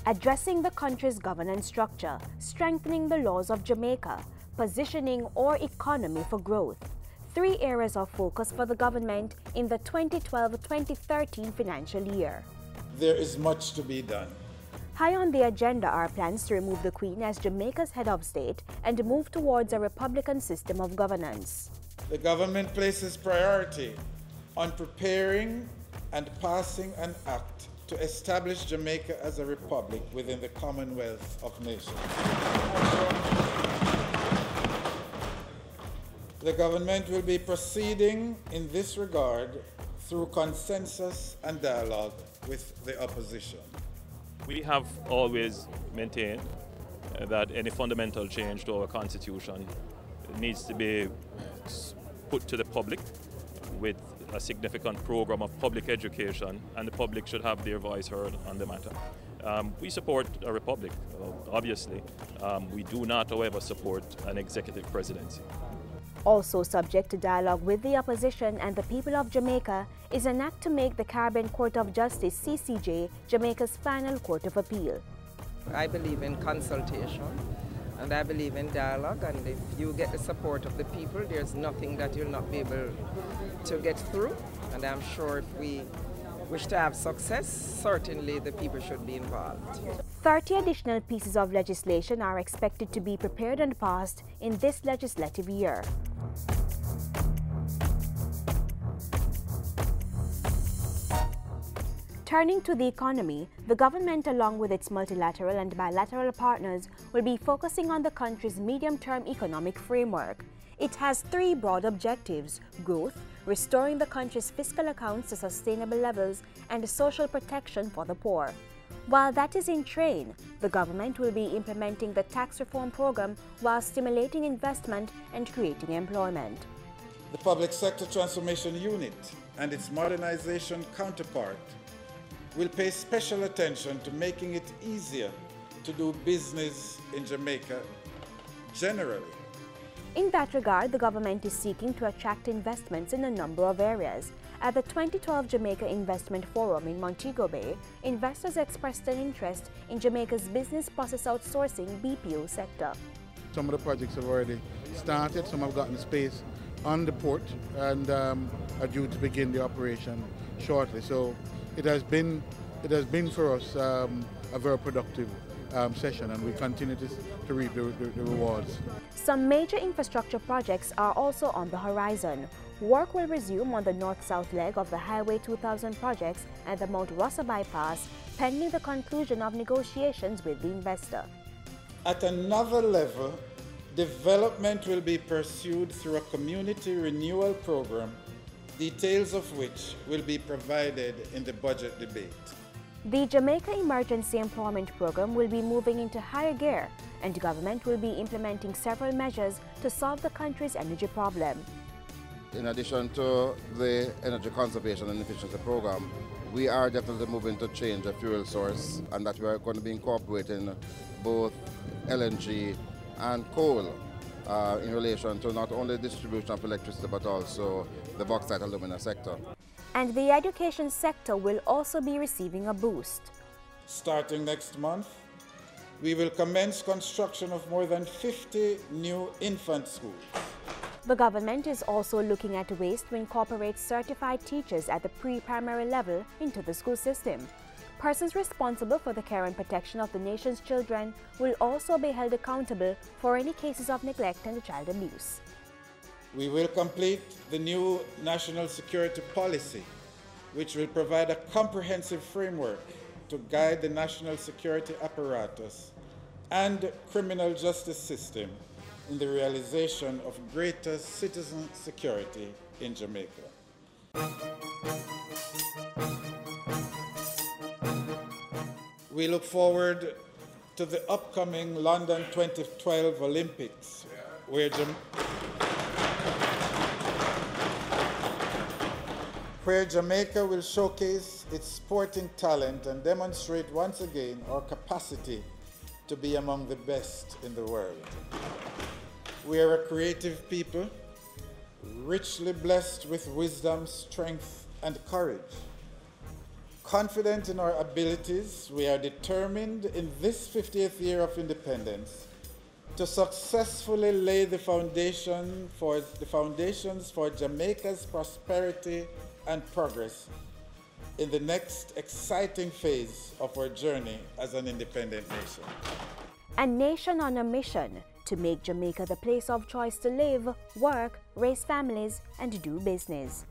addressing the country's governance structure, strengthening the laws of Jamaica, positioning our economy for growth. 3 areas of focus for the government in the 2012-2013 financial year. There is much to be done. High on the agenda are plans to remove the Queen as Jamaica's head of state and move towards a republican system of governance. The government places priority on preparing and passing an act to establish Jamaica as a republic within the Commonwealth of Nations. The government will be proceeding in this regard through consensus and dialogue with the opposition. We have always maintained that any fundamental change to our constitution needs to be put to the public with a significant program of public education, and the public should have their voice heard on the matter. We support a republic, obviously. We do not, however, support an executive presidency. Also subject to dialogue with the opposition and the people of Jamaica is an act to make the Caribbean Court of Justice, CCJ, Jamaica's final court of appeal. I believe in consultation and I believe in dialogue, and if you get the support of the people, there's nothing that you'll not be able to get through. And I'm sure if we wish to have success, certainly the people should be involved. 30 additional pieces of legislation are expected to be prepared and passed in this legislative year. Turning to the economy, the government, along with its multilateral and bilateral partners, will be focusing on the country's medium-term economic framework. It has 3 broad objectives: growth, restoring the country's fiscal accounts to sustainable levels, and social protection for the poor. While that is in train, the government will be implementing the tax reform program while stimulating investment and creating employment. The Public Sector Transformation Unit and its modernization counterpart will pay special attention to making it easier to do business in Jamaica generally. In that regard, the government is seeking to attract investments in a number of areas. At the 2012 Jamaica Investment Forum in Montego Bay, investors expressed an interest in Jamaica's business process outsourcing BPO sector. Some of the projects have already started, some have gotten space on the port and are due to begin the operation shortly. So it has been for us a very productive session, and we continue to reap the rewards. Some major infrastructure projects are also on the horizon. Work will resume on the north-south leg of the Highway 2000 projects and the Mount Rossa bypass, pending the conclusion of negotiations with the investor. At another level, development will be pursued through a community renewal program, details of which will be provided in the budget debate. The Jamaica Emergency Employment Program will be moving into higher gear, and government will be implementing several measures to solve the country's energy problem. In addition to the energy conservation and efficiency program, we are definitely moving to change the fuel source, and that we are going to be incorporating both LNG and coal in relation to not only distribution of electricity but also the bauxite alumina sector. And the education sector will also be receiving a boost. Starting next month, we will commence construction of more than 50 new infant schools. The government is also looking at ways to incorporate certified teachers at the pre-primary level into the school system. Persons responsible for the care and protection of the nation's children will also be held accountable for any cases of neglect and child abuse. We will complete the new national security policy, which will provide a comprehensive framework to guide the national security apparatus and criminal justice system in the realization of greater citizen security in Jamaica. We look forward to the upcoming London 2012 Olympics, where Jamaica will showcase its sporting talent and demonstrate once again our capacity to be among the best in the world. We are a creative people, richly blessed with wisdom, strength, and courage. Confident in our abilities, we are determined in this 50th year of independence to successfully lay the foundations for Jamaica's prosperity and progress in the next exciting phase of our journey as an independent nation. A nation on a mission to make Jamaica the place of choice to live, work, raise families, and do business.